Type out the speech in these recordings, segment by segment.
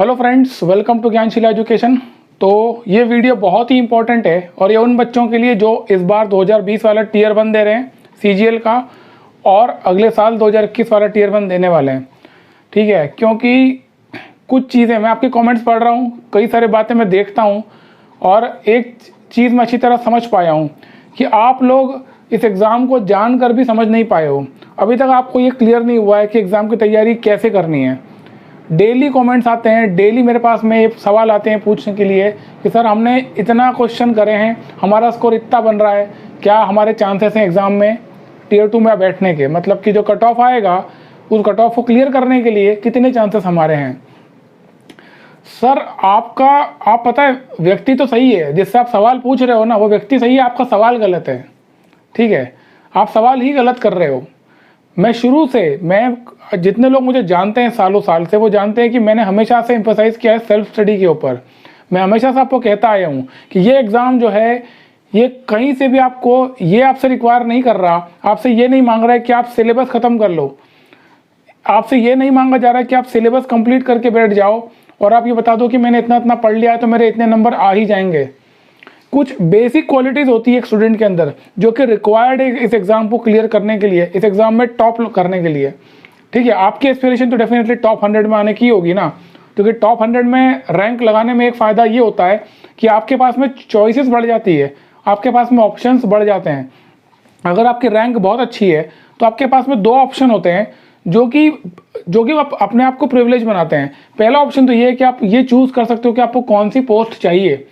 Hello friends, welcome to Gyanshila education. तो ये video बहुत ही इंपॉर्टेंट है और ये उन बच्चों के लिए जो इस बार 2020 वाला टीयर 1 दे रहे हैं सीजीएल का और अगले साल 2021 वाला टीयर 1 देने वाले हैं। ठीक है, क्योंकि कुछ चीज़ें मैं आपके कमेंट्स पढ़ रहा हूँ, कई सारी बातें मैं देखता हूँ और एक चीज़ मैं अच्छी तरह समझ पाया हूँ कि आप लोग इस एग्ज़ाम को जानकर भी समझ नहीं पाए हो। अभी तक आपको ये क्लियर नहीं हुआ है कि एग्ज़ाम की तैयारी कैसे करनी है। डेली कमेंट्स आते हैं, डेली मेरे पास में सवाल आते हैं पूछने के लिए कि सर हमने इतना क्वेश्चन करे हैं, हमारा स्कोर इतना बन रहा है, क्या हमारे चांसेस हैं एग्ज़ाम में टीयर 2 में बैठने के, मतलब कि जो कट ऑफ आएगा उस कट ऑफ को क्लियर करने के लिए कितने चांसेस हमारे हैं। सर आप पता है व्यक्ति तो सही है, जिससे आप सवाल पूछ रहे हो ना वो व्यक्ति सही है, आपका सवाल गलत है। ठीक है, आप सवाल ही गलत कर रहे हो। मैं शुरू से, मैं जितने लोग मुझे जानते हैं सालों साल से, वो जानते हैं कि मैंने हमेशा से एम्फसाइज़ किया है सेल्फ स्टडी के ऊपर। मैं हमेशा से आपको कहता आया हूँ कि ये एग्ज़ाम जो है ये कहीं से भी आपको ये आपसे रिक्वायर नहीं कर रहा, आपसे ये नहीं मांग रहा है कि आप सिलेबस ख़त्म कर लो, आपसे ये नहीं मांगा जा रहा है कि आप सिलेबस कंप्लीट करके बैठ जाओ और आप ये बता दो कि मैंने इतना इतना पढ़ लिया है तो मेरे इतने नंबर आ ही जाएंगे। कुछ बेसिक क्वालिटीज़ होती है एक स्टूडेंट के अंदर जो कि रिक्वायर्ड है इस एग्ज़ाम को क्लियर करने के लिए, इस एग्ज़ाम में टॉप करने के लिए। ठीक है, आपकी एस्पिरेशन तो डेफिनेटली टॉप 100 में आने की होगी ना, क्योंकि टॉप 100 में रैंक लगाने में एक फ़ायदा ये होता है कि आपके पास में चॉइसेस बढ़ जाती है, आपके पास में ऑप्शंस बढ़ जाते हैं। अगर आपकी रैंक बहुत अच्छी है तो आपके पास में दो ऑप्शन होते हैं जो कि आप अपने आप को प्रिविलेज बनाते हैं। पहला ऑप्शन तो ये है कि आप ये चूज़ कर सकते हो कि आपको कौन सी पोस्ट चाहिए,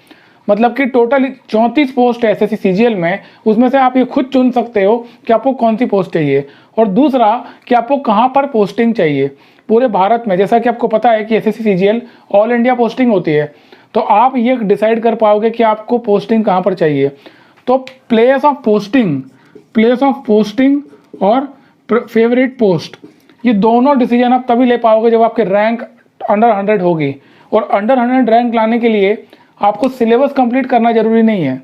मतलब कि टोटल 34 पोस्ट है एसएससी सीजीएल में, उसमें से आप ये खुद चुन सकते हो कि आपको कौन सी पोस्ट चाहिए। और दूसरा कि आपको कहाँ पर पोस्टिंग चाहिए पूरे भारत में। जैसा कि आपको पता है कि SSC CGL all India posting होती है, तो आप ये डिसाइड कर पाओगे कि आपको पोस्टिंग कहाँ पर चाहिए। तो प्लेस ऑफ पोस्टिंग और फेवरेट पोस्ट, ये दोनों डिसीजन आप तभी ले पाओगे जब आपकी रैंक अंडर 100 होगी। और अंडर 100 रैंक लाने के लिए आपको सिलेबस कंप्लीट करना जरूरी नहीं है।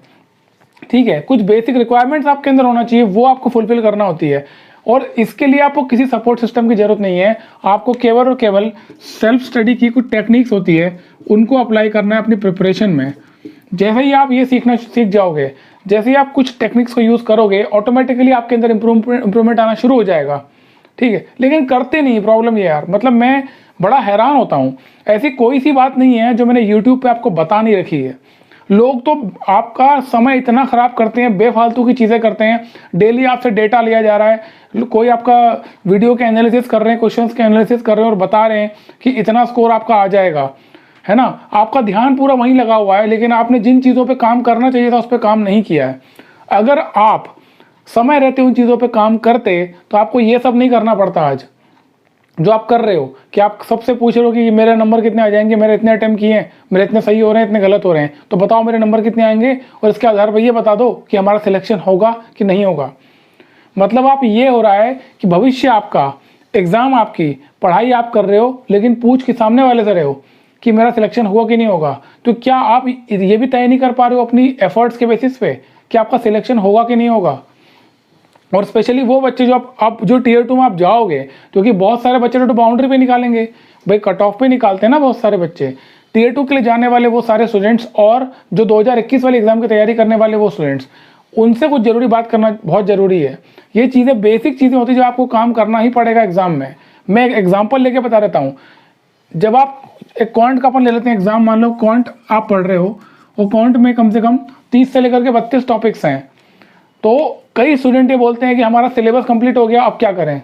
ठीक है, कुछ बेसिक रिक्वायरमेंट्स आपके अंदर होना चाहिए, वो आपको फुलफिल करना होती है और इसके लिए आपको किसी सपोर्ट सिस्टम की जरूरत नहीं है। आपको केवल और केवल सेल्फ स्टडी की कुछ टेक्निक्स होती है, उनको अप्लाई करना है अपनी प्रिपरेशन में। जैसे ही आप ये सीखना सीख जाओगे, जैसे ही आप कुछ टेक्निक्स को यूज़ करोगे, ऑटोमेटिकली आपके अंदर इंप्रूवमेंट आना शुरू हो जाएगा। ठीक है, लेकिन करते नहीं, प्रॉब्लम ये यार, मतलब मैं बड़ा हैरान होता हूँ। ऐसी कोई सी बात नहीं है जो मैंने यूट्यूब पे आपको बता नहीं रखी है। लोग तो आपका समय इतना ख़राब करते हैं, बेफालतू की चीज़ें करते हैं। डेली आपसे डेटा लिया जा रहा है, कोई आपका वीडियो के एनालिसिस कर रहे हैं, क्वेश्चंस के एनालिसिस कर रहे हैं और बता रहे हैं कि इतना स्कोर आपका आ जाएगा, है ना। आपका ध्यान पूरा वहीं लगा हुआ है, लेकिन आपने जिन चीज़ों पर काम करना चाहिए था उस पर काम नहीं किया है। अगर आप समय रहते उन चीज़ों पे काम करते तो आपको ये सब नहीं करना पड़ता आज जो आप कर रहे हो, कि आप सबसे पूछ रहे हो कि मेरे नंबर कितने आ जाएंगे, मेरे इतने अटेम्प्ट किए हैं, मेरे इतने सही हो रहे हैं, इतने गलत हो रहे हैं, तो बताओ मेरे नंबर कितने आएंगे और इसके आधार पर ये बता दो कि हमारा सिलेक्शन होगा कि नहीं होगा। मतलब आप ये हो रहा है कि भविष्य आपका, एग्ज़ाम आपकी, पढ़ाई आप कर रहे हो लेकिन पूछ के सामने वाले से रहे हो कि मेरा सिलेक्शन होगा कि नहीं होगा। तो क्या आप ये भी तय नहीं कर पा रहे हो अपनी एफर्ट्स के बेसिस पे कि आपका सिलेक्शन होगा कि नहीं होगा। और स्पेशली वो बच्चे जो आप जो टीयर 2 में आप जाओगे, क्योंकि बहुत सारे बच्चे तो बाउंड्री पे निकालेंगे भाई, कट ऑफ पे निकालते हैं ना बहुत सारे बच्चे। टीयर 2 के लिए जाने वाले वो सारे स्टूडेंट्स और जो 2021 वाले एग्जाम की तैयारी करने वाले वो स्टूडेंट्स, उनसे कुछ जरूरी बात करना बहुत ज़रूरी है। ये चीज़ें बेसिक चीज़ें होती है जो आपको काम करना ही पड़ेगा एग्जाम में। मैं एक एग्जाम्पल लेके बता देता हूँ। जब आप एक क्वांट का अपन ले लेते हैं एग्जाम, मान लो क्वांट आप पढ़ रहे हो और क्वांट में कम से कम 30 से लेकर के 32 टॉपिक्स हैं। तो कई स्टूडेंट ये बोलते हैं कि हमारा सिलेबस कंप्लीट हो गया, अब क्या करें।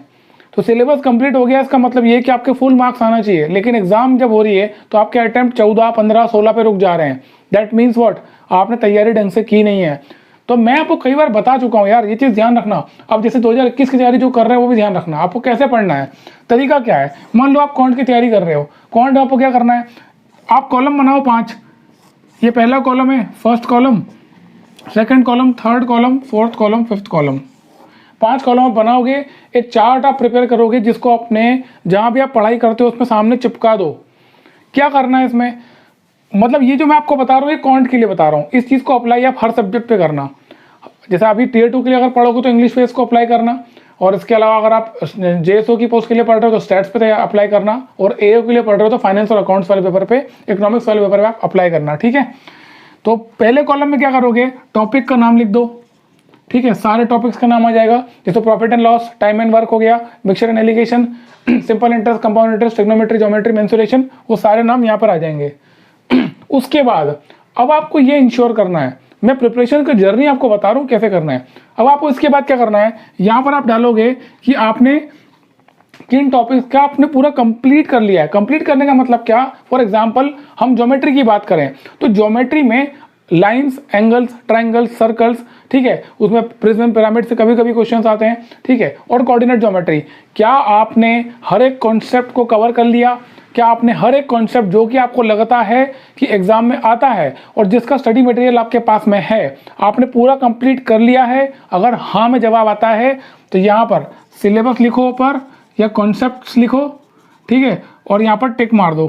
तो सिलेबस कंप्लीट हो गया इसका मतलब ये कि आपके फुल मार्क्स आना चाहिए, लेकिन एग्जाम जब हो रही है तो आपके अटेम्प्ट 14, 15, 16 पे रुक जा रहे हैं। दैट मीन्स व्हाट, आपने तैयारी ढंग से की नहीं है। तो मैं आपको कई बार बता चुका हूँ यार, ये चीज़ ध्यान रखना। अब जैसे 2021 की तैयारी जो कर रहे हैं वो भी ध्यान रखना, आपको कैसे पढ़ना है, तरीका क्या है। मान लो आप क्वांट की तैयारी कर रहे हो, क्वांट आपको क्या करना है, आप कॉलम बनाओ 5। ये पहला कॉलम है, first column, second column, third column, fourth column, fifth column. 5 column आप बनाओगे, एक चार्ट आप प्रिपेयर करोगे जिसको अपने जहाँ भी आप पढ़ाई करते हो उसमें सामने चिपका दो। क्या करना है इसमें, मतलब ये जो मैं आपको बता रहा हूँ ये क्वांट के लिए बता रहा हूँ, इस चीज़ को अप्लाई आप हर सब्जेक्ट पे करना। जैसे अभी टीयर 2 के लिए अगर पढ़ोगे तो इंग्लिश पे इसको अप्लाई करना, और इसके अलावा अगर आप जेएसओ की पोस्ट के लिए पढ़ रहे हो तो स्टैट्स पे अप्लाई करना, और एओ के लिए पढ़ रहे हो तो फाइनेंस और अकाउंट्स वाले पेपर पे, इकोनॉमिक्स वाले पेपर पे आप अप्लाई करना। ठीक है, तो पहले कॉलम में क्या करोगे, टॉपिक का नाम लिख दो। ठीक है, सारे टॉपिक्स का नाम आ जाएगा, जैसे profit and loss, time and work हो गया, mixture and allegation, simple interest, compound interest, trigonometry, geometry, mensuration, वो सारे नाम यहाँ पर आ जाएंगे। उसके बाद अब आपको ये इंश्योर करना है, मैं प्रिपरेशन का जर्नी आपको बता रहा हूँ कैसे करना है। अब आपको इसके बाद क्या करना है, यहाँ पर आप डालोगे कि आपने किन टॉपिक्स का आपने पूरा कंप्लीट कर लिया है। कंप्लीट करने का मतलब क्या, फॉर एग्जांपल हम ज्योमेट्री की बात करें तो ज्योमेट्री में लाइंस, एंगल्स, ट्रायंगल्स, सर्कल्स, ठीक है, उसमें प्रिज्म, पिरामिड से कभी कभी क्वेश्चंस आते हैं। ठीक है, और कोऑर्डिनेट ज्योमेट्री, क्या आपने हर एक कॉन्सेप्ट को कवर कर लिया, क्या आपने हर एक कॉन्सेप्ट जो कि आपको लगता है कि एग्जाम में आता है और जिसका स्टडी मटेरियल आपके पास में है, आपने पूरा कंप्लीट कर लिया है। अगर हाँ में जवाब आता है तो यहाँ पर सिलेबस लिखो ऊपर या कॉन्सेप्ट्स लिखो। ठीक है, और यहाँ पर टिक मार दो।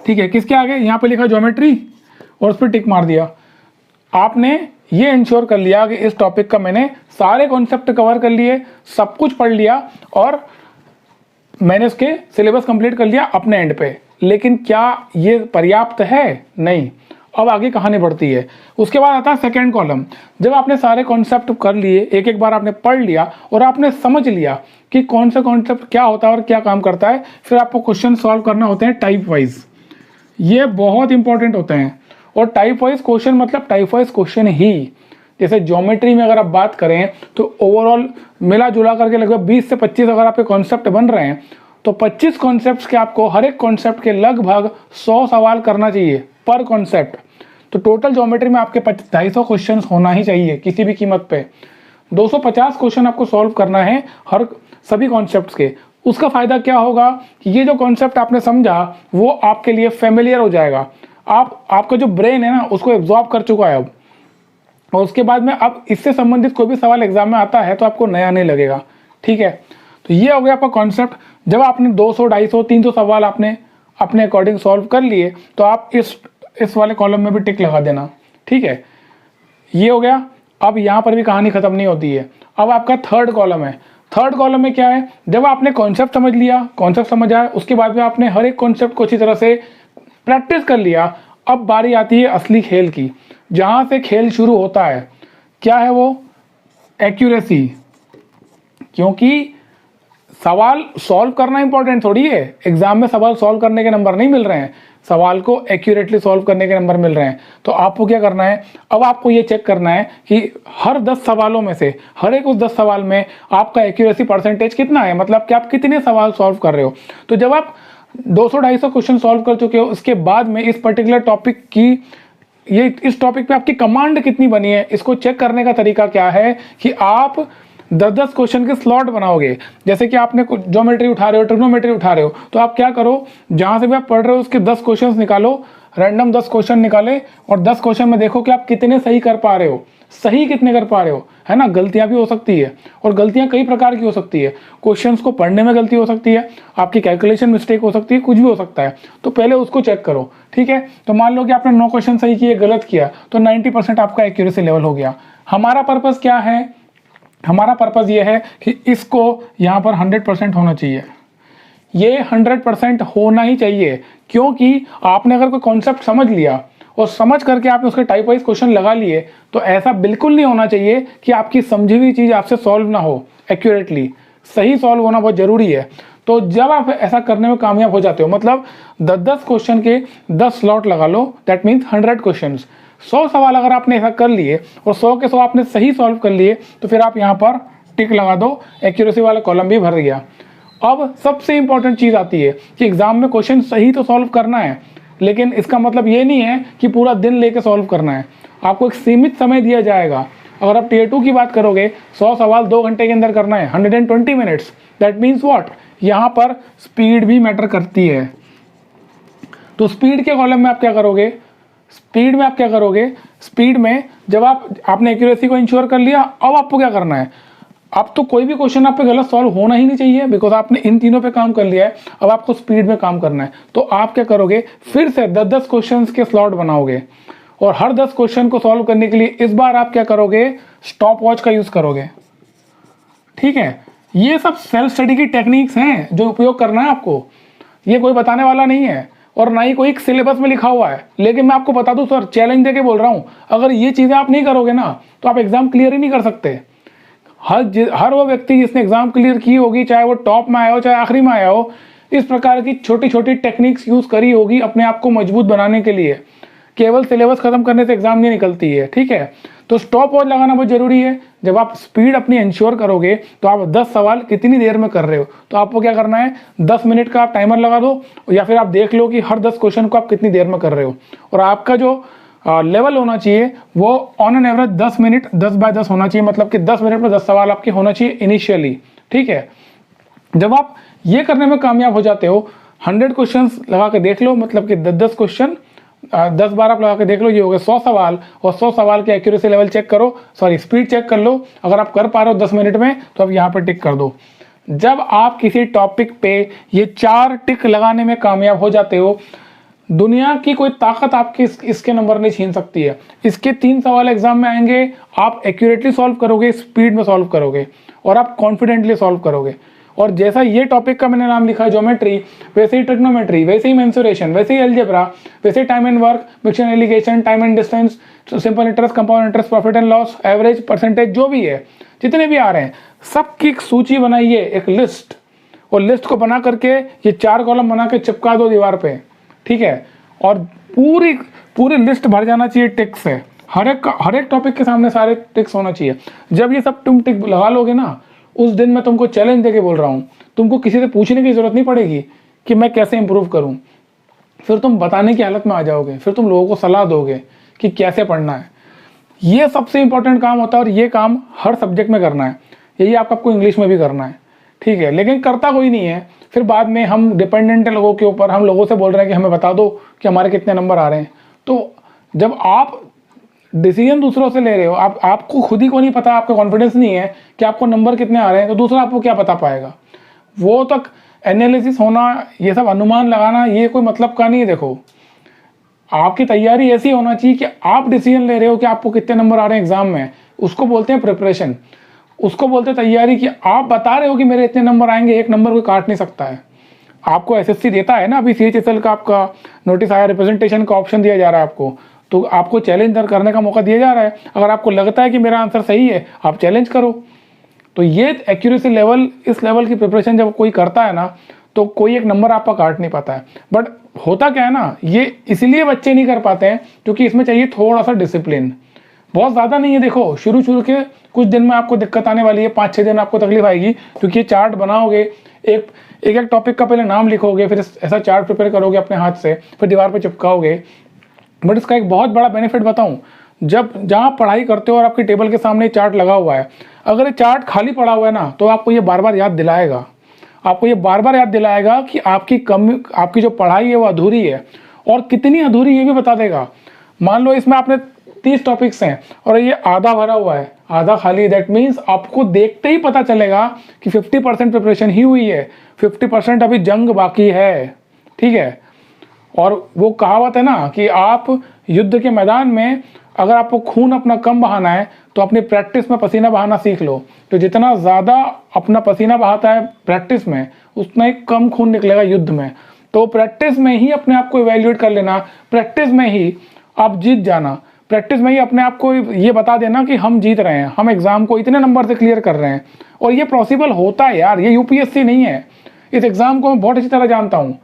ठीक है, किसके आगे, यहाँ पे लिखा ज्योमेट्री और उस पर टिक मार दिया। आपने ये इंश्योर कर लिया कि इस टॉपिक का मैंने सारे कॉन्सेप्ट कवर कर लिए, सब कुछ पढ़ लिया और मैंने उसके सिलेबस कंप्लीट कर लिया अपने एंड पे। लेकिन क्या ये पर्याप्त है? नहीं, अब आगे कहानी बढ़ती है। उसके बाद आता है सेकंड कॉलम। जब आपने सारे कॉन्सेप्ट कर लिए, एक एक बार आपने पढ़ लिया और आपने समझ लिया कि कौन सा कॉन्सेप्ट क्या होता है और क्या काम करता है, फिर आपको क्वेश्चन सॉल्व करना होते हैं टाइप वाइज। ये बहुत इंपॉर्टेंट होते हैं। और टाइप वाइज क्वेश्चन मतलब टाइप वाइज क्वेश्चन ही। जैसे ज्योमेट्री में अगर आप बात करें तो ओवरऑल मिला जुला करके लगभग 20 से 25 अगर आपके कॉन्सेप्ट बन रहे हैं तो 25 कॉन्सेप्ट्स के आपको हर एक कॉन्सेप्ट के लगभग 100 सवाल करना चाहिए पर कॉन्सेप्ट। तो टोटल ज्योमेट्री में आपके 250 क्वेश्चन होना ही चाहिए किसी भी कीमत पे। 250 क्वेश्चन आपको सॉल्व करना है हर सभी कॉन्सेप्ट्स के। उसका फायदा क्या होगा कि ये जो कॉन्सेप्ट आपने समझा वो आपके लिए फेमिलियर हो जाएगा। आपका जो ब्रेन है ना उसको एब्जॉर्ब कर चुका है अब, और उसके बाद में अब इससे संबंधित कोई भी सवाल एग्जाम में आता है तो आपको नया नहीं लगेगा। ठीक है, तो ये हो गया आपका कॉन्सेप्ट। जब आपने 200, 250, 300 सवाल आपने अपने अकॉर्डिंग सॉल्व कर लिए तो आप इस वाले कॉलम में भी टिक लगा देना। ठीक है, ये हो गया। अब यहाँ पर भी कहानी खत्म नहीं होती है। अब आपका थर्ड कॉलम है। थर्ड कॉलम में क्या है, जब आपने कॉन्सेप्ट समझ लिया, कॉन्सेप्ट समझ आया, उसके बाद में आपने हर एक कॉन्सेप्ट को अच्छी तरह से प्रैक्टिस कर लिया, अब बारी आती है असली खेल की, जहां से खेल शुरू होता है। क्या है वो? एक्यूरेसी। क्योंकि सवाल सॉल्व करना इंपॉर्टेंट थोड़ी है, एग्जाम में सवाल सॉल्व करने के नंबर नहीं मिल रहे हैं, सवाल को एक्यूरेटली सॉल्व करने के नंबर मिल रहे हैं। तो आपको क्या करना है, अब आपको ये चेक करना है कि हर 10 सवालों में से हर एक उस 10 सवाल में आपका एक्यूरेसी परसेंटेज कितना है, मतलब कि आप कितने सवाल सॉल्व कर रहे हो। तो जब आप 200-250 क्वेश्चन सॉल्व कर चुके हो, उसके बाद में इस पर्टिकुलर टॉपिक की इस टॉपिक पे आपकी कमांड कितनी बनी है, इसको चेक करने का तरीका क्या है कि आप 10-10 क्वेश्चन के स्लॉट बनाओगे। जैसे कि आपने ज्योमेट्री उठा रहे हो, ट्रिग्नोमेट्री उठा रहे हो, तो आप क्या करो, जहां से भी आप पढ़ रहे हो उसके 10 क्वेश्चन निकालो, रैंडम 10 क्वेश्चन निकाले और 10 क्वेश्चन में देखो कि आप कितने सही कर पा रहे हो, सही कितने कर पा रहे हो, है ना। गलतियां भी हो सकती है और गलतियां कई प्रकार की हो सकती है। क्वेश्चंस को पढ़ने में गलती हो सकती है, आपकी कैलकुलेशन मिस्टेक हो सकती है, कुछ भी हो सकता है। तो पहले उसको चेक करो। ठीक है, तो मान लो कि आपने 9 क्वेश्चन सही किए, गलत किया, तो 90% आपका एक्यूरेसी लेवल हो गया। हमारा पर्पस क्या है, हमारा पर्पस ये है कि इसको यहाँ पर 100% होना चाहिए। ये 100% होना ही चाहिए, क्योंकि आपने अगर कोई कॉन्सेप्ट समझ लिया और समझ करके आपने उसके टाइप वाइज क्वेश्चन लगा लिए, तो ऐसा बिल्कुल नहीं होना चाहिए कि आपकी समझी हुई चीज़ आपसे सॉल्व ना हो एक्यूरेटली। सही सॉल्व होना बहुत ज़रूरी है। तो जब आप ऐसा करने में कामयाब हो जाते हो, मतलब 10-10 क्वेश्चन के 10 स्लॉट लगा लो, दैट मीन्स 100 क्वेश्चन, 100 सवाल अगर आपने ऐसा कर लिए और 100 के 100 आपने सही सॉल्व कर लिए, तो फिर आप यहाँ पर टिक लगा दो, एक्यूरेसी वाला कॉलम भी भर गया। अब सबसे इंपॉर्टेंट चीज़ आती है कि एग्जाम में क्वेश्चन सही तो सॉल्व करना है, लेकिन इसका मतलब ये नहीं है कि पूरा दिन लेके सॉल्व करना है। आपको एक सीमित समय दिया जाएगा। अगर आप टियर 2 की बात करोगे, 100 सवाल 2 घंटे के अंदर करना है, 120 मिनट्स। दैट मीन्स व्हाट, यहाँ पर स्पीड भी मैटर करती है। तो स्पीड के कॉलम में आप क्या करोगे, स्पीड में जब आपने एक्यूरेसी को इंश्योर कर लिया, अब आपको क्या करना है, अब तो कोई भी क्वेश्चन आप पे गलत सॉल्व होना ही नहीं चाहिए, बिकॉज आपने इन तीनों पे काम कर लिया है। अब आपको स्पीड में काम करना है। तो आप क्या करोगे, फिर से 10-10 क्वेश्चन के स्लॉट बनाओगे और हर 10 क्वेश्चन को सॉल्व करने के लिए इस बार आप क्या करोगे, स्टॉप वॉच का यूज करोगे। ठीक है, ये सब सेल्फ स्टडी की टेक्निक्स हैं जो उपयोग करना है आपको, ये कोई बताने वाला नहीं है और ना ही कोई सिलेबस में लिखा हुआ है। लेकिन मैं आपको बता दूं सर, चैलेंज देके बोल रहा हूं, अगर ये चीज़ें आप नहीं करोगे ना तो आप एग्जाम क्लियर ही नहीं कर सकते। हर वो व्यक्ति जिसने एग्जाम क्लियर की होगी, चाहे वो टॉप में आया हो चाहे आखिरी में आया हो, इस प्रकार की छोटी छोटी टेक्निक्स यूज करी होगी अपने आप को मजबूत बनाने के लिए। केवल सिलेबस खत्म करने से एग्जाम नहीं निकलती है, ठीक है। तो स्टॉप वॉच लगाना बहुत जरूरी है। जब आप स्पीड अपनी इंश्योर करोगे तो आप 10 सवाल कितनी देर में कर रहे हो, तो आपको क्या करना है, 10 मिनट का आप टाइमर लगा दो या फिर आप देख लो कि हर 10 क्वेश्चन को आप कितनी देर में कर रहे हो। और आपका जो लेवल होना चाहिए वो ऑन एन एवरेज 10 मिनट 10/10 होना चाहिए, मतलब कि 10 मिनट में 10 सवाल आपके होना चाहिए इनिशियली, ठीक है। जब आप ये करने में कामयाब हो जाते हो, 100 क्वेश्चन लगा के देख लो, मतलब कि 10 क्वेश्चन 10 बार आप लगा के देख लो, ये हो गए 100 सवाल। और 100 सवाल के एक्यूरेसी लेवल चेक करो, सॉरी स्पीड चेक कर लो। अगर आप कर पा रहे हो 10 मिनट में तो आप यहाँ पर टिक कर दो। जब आप किसी टॉपिक पे ये 4 टिक लगाने में कामयाब हो जाते हो, दुनिया की कोई ताकत आपके इसके नंबर नहीं छीन सकती है। इसके 3 सवाल एग्जाम में आएंगे, आप एक्यूरेटली सॉल्व करोगे, स्पीड में सॉल्व करोगे और आप कॉन्फिडेंटली सॉल्व करोगे। और जैसा ये टॉपिक का मैंने नाम लिखा है ज्योमेट्री, वैसे ही ट्रिग्नोमेट्री, वैसे ही मेंसुरेशन, वैसे ही अलजेब्रा, वैसे ही time and work, mixture and alligation, time and distance, simple interest, compound interest, profit and loss, average, percentage, जो भी है, जितने भी आ रहे हैं सबकी एक सूची बनाइए, एक लिस्ट। और लिस्ट को बना करके ये 4 कॉलम बना के चिपका दो दीवार पे, ठीक है। और पूरी लिस्ट भर जाना चाहिए टिक्स से, हर एक टॉपिक के सामने सारे टिक्स होना चाहिए। जब ये सब तुम टिक लगा लोगे ना, उस दिन मैं तुमको चैलेंज देके बोल रहा हूँ, तुमको किसी से पूछने की जरूरत नहीं पड़ेगी कि मैं कैसे इंप्रूव करूँ। फिर तुम बताने की हालत में आ जाओगे, फिर तुम लोगों को सलाह दोगे कि कैसे पढ़ना है। ये सबसे इंपॉर्टेंट काम होता है और ये काम हर सब्जेक्ट में करना है। यही आपको इंग्लिश में भी करना है, ठीक है। लेकिन करता कोई नहीं है, फिर बाद में हम डिपेंडेंट है लोगों के ऊपर, हम लोगों से बोल रहे हैं कि हमें बता दो कि हमारे कितने नंबर आ रहे हैं। तो जब आप डिसीजन दूसरों से ले रहे हो, आपको खुद ही को नहीं पता, आपका कॉन्फिडेंस नहीं है कि आपको नंबर कितने आ रहे हैं, तो दूसरा आपको क्या बता पाएगा। वो तक एनालिसिस होना, ये सब अनुमान लगाना, ये कोई मतलब का नहीं है। देखो, आपकी तैयारी ऐसी होना चाहिए कि आप डिसीजन ले रहे हो कि आपको कितने नंबर आ रहे हैं एग्जाम में, उसको बोलते हैं प्रिपरेशन, उसको बोलते हैं तैयारी। कि आप बता रहे हो कि मेरे इतने नंबर आएंगे, एक नंबर कोई काट नहीं सकता है। आपको एसएससी देता है ना, अभी CHSL का आपका नोटिस आया, रिप्रेजेंटेशन का ऑप्शन दिया जा रहा है आपको, तो आपको चैलेंज करने का मौका दिया जा रहा है। अगर आपको लगता है कि मेरा आंसर सही है, आप चैलेंज करो। तो ये एक्यूरेसी लेवल, इस लेवल की प्रिपरेशन जब कोई करता है ना, तो कोई एक नंबर आपका काट नहीं पाता है। बट होता क्या है ना, ये इसलिए बच्चे नहीं कर पाते हैं क्योंकि इसमें चाहिए थोड़ा सा डिसिप्लिन, बहुत ज़्यादा नहीं है। देखो, शुरू के कुछ दिन में आपको दिक्कत आने वाली है, 5-6 दिन आपको तकलीफ आएगी, क्योंकि ये चार्ट बनाओगे, एक टॉपिक का पहले नाम लिखोगे, फिर ऐसा चार्ट प्रिपेयर करोगे अपने हाथ से, फिर दीवार पर चिपकाओगे। बट इसका एक बहुत बड़ा बेनिफिट बताऊं, जहाँ पढ़ाई करते हो और आपके टेबल के सामने चार्ट लगा हुआ है, अगर ये चार्ट खाली पड़ा हुआ है ना, तो आपको ये बार बार याद दिलाएगा, कि आपकी जो पढ़ाई है वो अधूरी है, और कितनी अधूरी ये भी बता देगा। मान लो इसमें आपने 30 टॉपिक्स हैं और ये आधा भरा हुआ है, आधा खाली, दैट मीन्स आपको देखते ही पता चलेगा कि 50% प्रिपरेशन ही हुई है, 50% अभी जंग बाकी है, ठीक है। और वो कहावत है ना कि आप युद्ध के मैदान में अगर आपको खून अपना कम बहाना है तो अपनी प्रैक्टिस में पसीना बहाना सीख लो। तो जितना ज़्यादा अपना पसीना बहाता है प्रैक्टिस में, उतना ही कम खून निकलेगा युद्ध में। तो प्रैक्टिस में ही अपने आप को इवैल्यूएट कर लेना, प्रैक्टिस में ही आप जीत जाना, प्रैक्टिस में ही अपने आप को ये बता देना कि हम जीत रहे हैं, हम एग्ज़ाम को इतने नंबर से क्लियर कर रहे हैं। और ये पॉसिबल होता है यार, ये UPSC नहीं है। इस एग्ज़ाम को मैं बहुत अच्छी तरह जानता हूँ,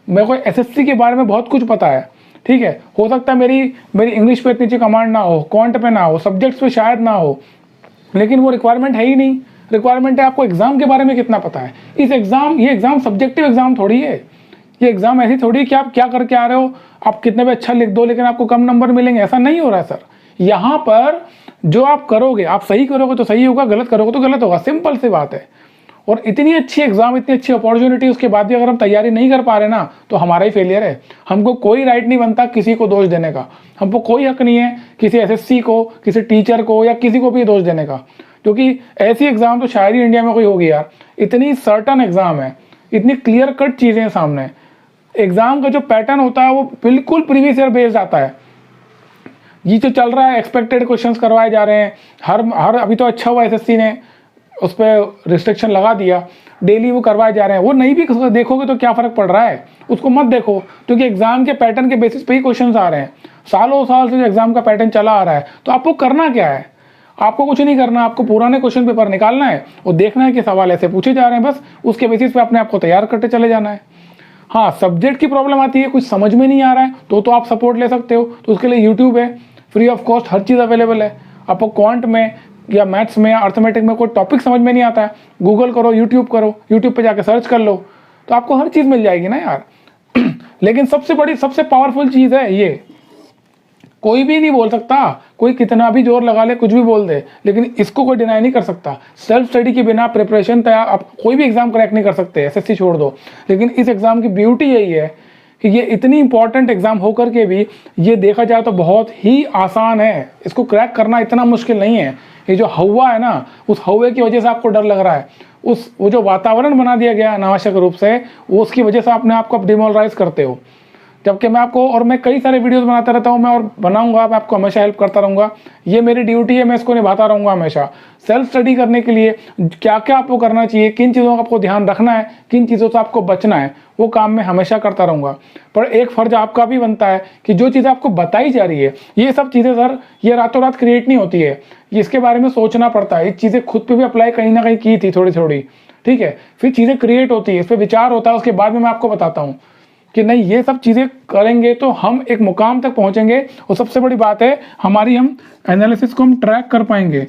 मेरे को SSC के बारे में बहुत कुछ पता है, ठीक है। हो सकता है मेरी इंग्लिश पे इतनी अच्छी कमांड ना हो, क्वांट पे ना हो, सब्जेक्ट्स पे शायद ना हो, लेकिन वो रिक्वायरमेंट है ही नहीं। रिक्वायरमेंट है आपको एग्जाम के बारे में कितना पता है। ये एग्जाम सब्जेक्टिव एग्जाम थोड़ी है, ये एग्जाम ऐसी थोड़ी है कि आप क्या करके आ रहे हो, आप कितने भी अच्छा लिख दो लेकिन आपको कम नंबर मिलेंगे, ऐसा नहीं हो रहा है सर। यहाँ पर जो आप करोगे, आप सही करोगे तो सही होगा, गलत करोगे तो गलत होगा, सिंपल सी बात है। और इतनी अच्छी एग्जाम, इतनी अच्छी अपॉर्चुनिटी, उसके बाद भी अगर हम तैयारी नहीं कर पा रहे ना, तो हमारा ही फेलियर है। हमको कोई राइट नहीं बनता किसी को दोष देने का, हमको कोई हक नहीं है किसी SSC को, किसी टीचर को या किसी को भी दोष देने का, क्योंकि ऐसी एग्जाम तो शायद ही इंडिया में कोई होगी यार। इतनी सर्टन एग्जाम है, इतनी क्लियर कट चीज़ें हैं सामने। एग्जाम का जो पैटर्न होता है वो बिल्कुल प्रीवियस ईयर बेस्ड आता है। ये जो चल रहा है, एक्सपेक्टेड क्वेश्चंस करवाए जा रहे हैं हर अभी तो अच्छा हुआ SSC ने उस पर रिस्ट्रिक्शन लगा दिया, डेली वो करवाए जा रहे हैं, वो नहीं भी देखोगे तो क्या फ़र्क पड़ रहा है, उसको मत देखो, क्योंकि एग्ज़ाम के पैटर्न के बेसिस पे ही क्वेश्चन आ रहे हैं। सालों साल से जो एग्ज़ाम का पैटर्न चला आ रहा है, तो आपको करना क्या है? आपको कुछ नहीं करना, आपको पुराने क्वेश्चन पेपर निकालना है और देखना है कि सवाल ऐसे पूछे जा रहे हैं, बस उसके बेसिस पे अपने आप को तैयार करते चले जाना है। हाँ, सब्जेक्ट की प्रॉब्लम आती है, कुछ समझ में नहीं आ रहा है, तो आप सपोर्ट ले सकते हो, तो उसके लिए यूट्यूब है, free of cost her cheese available है। आपको क्वांट में या मैथ्स में या अर्थमेटिक में कोई टॉपिक समझ में नहीं आता है, गूगल करो, यूट्यूब पे जाके सर्च कर लो, तो आपको हर चीज़ मिल जाएगी ना यार। लेकिन सबसे पावरफुल चीज़ है ये, कोई भी नहीं बोल सकता, कोई कितना भी जोर लगा ले, कुछ भी बोल दे, लेकिन इसको कोई डिनाई नहीं कर सकता। सेल्फ स्टडी के बिना प्रिपरेशन तैयार आप कोई भी एग्जाम क्रैक नहीं कर सकते, एसएससी छोड़ दो। लेकिन इस एग्जाम की ब्यूटी यही है कि ये इतनी इंपॉर्टेंट एग्जाम होकर के भी ये देखा जाए तो बहुत ही आसान है, इसको क्रैक करना इतना मुश्किल नहीं है। ये जो हवा है ना, उस हवे की वजह से आपको डर लग रहा है, वो जो वातावरण बना दिया गया अनावश्यक रूप से, वो उसकी वजह से अपने आप को डिमोरलाइज करते हो। जबकि मैं कई सारे वीडियोस बनाता रहता हूँ, मैं और बनाऊंगा, मैं आपको हमेशा हेल्प करता रहूँगा, ये मेरी ड्यूटी है, मैं इसको निभाता रहूँगा हमेशा। सेल्फ स्टडी करने के लिए क्या क्या आपको करना चाहिए, किन चीज़ों का आपको ध्यान रखना है, किन चीज़ों से आपको बचना है, वो काम मैं हमेशा करता रहूँगा। पर एक फ़र्ज आपका भी बनता है कि जो चीज़ें आपको बताई जा रही है, ये सब चीज़ें सर ये रातों रात क्रिएट नहीं होती है, इसके बारे में सोचना पड़ता है। ये चीज़ें खुद पर भी अप्लाई कहीं ना कहीं की थी थोड़ी थोड़ी, ठीक है, फिर चीज़ें क्रिएट होती है, इस पर विचार होता है, उसके बाद में मैं आपको बताता हूँ कि नहीं ये सब चीज़ें करेंगे तो हम एक मुकाम तक पहुंचेंगे। और सबसे बड़ी बात है हमारी, हम एनालिसिस को हम ट्रैक कर पाएंगे।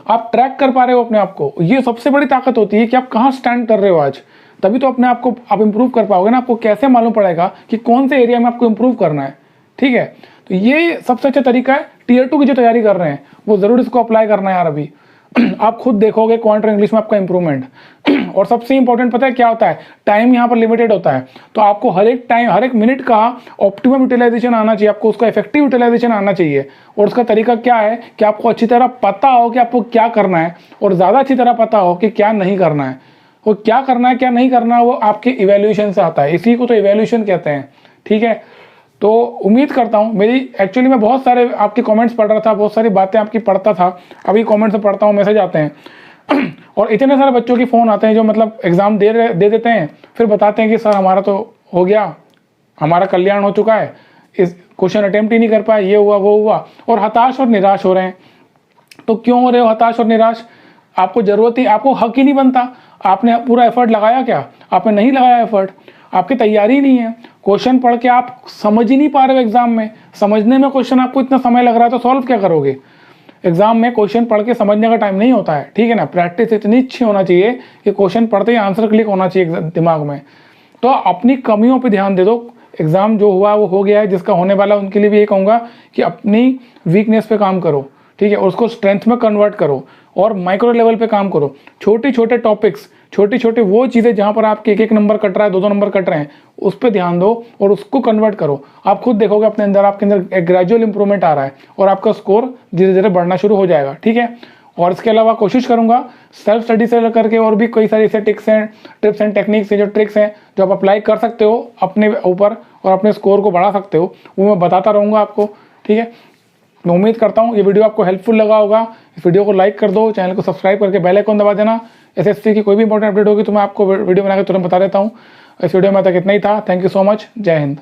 आप ट्रैक कर पा रहे हो अपने आप को, ये सबसे बड़ी ताकत होती है कि आप कहाँ स्टैंड कर रहे हो आज, तभी तो अपने आप को आप इंप्रूव कर पाओगे ना। आपको कैसे मालूम पड़ेगा कि कौन से एरिया में आपको इंप्रूव करना है, ठीक है। तो ये सबसे अच्छा तरीका है। टीयर 2 की जो तैयारी कर रहे हैं वो ज़रूर इसको अप्लाई करना है यार। अभी आप खुद देखोगे क्वांट इंग्लिश में आपका इंप्रूवमेंट। और सबसे इंपॉर्टेंट पता है क्या होता है, टाइम यहाँ पर लिमिटेड होता है, तो आपको हर एक मिनट का ऑप्टिमम यूटिलाइजेशन आना चाहिए, आपको उसका इफेक्टिव यूटिलाइजेशन आना चाहिए। और उसका तरीका क्या है कि आपको अच्छी तरह पता हो कि आपको क्या करना है, और ज़्यादा अच्छी तरह पता हो कि क्या नहीं करना है। और क्या करना है क्या नहीं करना है वो आपके इवेल्यूशन से आता है, इसी को तो इवेल्यूशन कहते हैं, ठीक है। तो उम्मीद करता हूँ मेरी, एक्चुअली मैं बहुत सारे आपके कमेंट्स पढ़ रहा था, बहुत सारी बातें आपकी पढ़ता था, अभी कमेंट्स पढ़ता हूँ, मैसेज आते हैं और इतने सारे बच्चों के फ़ोन आते हैं जो मतलब एग्ज़ाम दे देते हैं, फिर बताते हैं कि सर हमारा तो हो गया, हमारा कल्याण हो चुका है, इस क्वेश्चन अटेम्प्ट ही नहीं कर पाए, ये हुआ वो हुआ, और हताश और निराश हो रहे हैं। तो क्यों हो रहे हो हताश और निराश? आपको ज़रूरत ही, आपको हक ही नहीं बनता। आपने पूरा एफर्ट लगाया क्या? आपने नहीं लगाया एफर्ट, आपकी तैयारी नहीं है। क्वेश्चन पढ़ के आप समझ ही नहीं पा रहे हो एग्जाम में, समझने में क्वेश्चन आपको इतना समय लग रहा है तो सॉल्व क्या करोगे? एग्जाम में क्वेश्चन पढ़ के समझने का टाइम नहीं होता है, ठीक है ना। प्रैक्टिस इतनी अच्छी होना चाहिए कि क्वेश्चन पढ़ते ही आंसर क्लिक होना चाहिए दिमाग में। तो अपनी कमियों पे ध्यान दे दो। एग्जाम जो हुआ वो हो गया है, जिसका होने वाला उनके लिए भी ये कहूँगा कि अपनी वीकनेस पे काम करो, ठीक है, और उसको स्ट्रेंथ में कन्वर्ट करो और माइक्रो लेवल पे काम करो। छोटे छोटे टॉपिक्स, छोटी छोटी वो चीज़ें जहाँ पर आपके एक नंबर कट रहा है, दो नंबर कट रहे हैं, उस पर ध्यान दो और उसको कन्वर्ट करो। आप खुद देखोगे अपने अंदर, आपके अंदर एक ग्रेजुअल इंप्रूवमेंट आ रहा है और आपका स्कोर धीरे धीरे बढ़ना शुरू हो जाएगा, ठीक है। और इसके अलावा कोशिश करूंगा सेल्फ स्टडी से लेकर के और भी कई सारी ऐसे टिप्स एंड टेक्निक्स हैं, जो ट्रिक्स हैं जो आप अप्लाई कर सकते हो अपने ऊपर और अपने स्कोर को बढ़ा सकते हो, वो मैं बताता रहूँगा आपको, ठीक है। मैं उम्मीद करता हूँ ये वीडियो आपको हेल्पफुल लगा होगा। इस वीडियो को लाइक कर दो, चैनल को सब्सक्राइब करके बेल आइकन दबा देना। एसएससी की कोई भी इंपॉर्टेंट अपडेट होगी तो मैं आपको वीडियो बनाकर तुरंत बता देता हूँ। इस वीडियो में तक इतना ही था। Thank you so much. जय हिंद।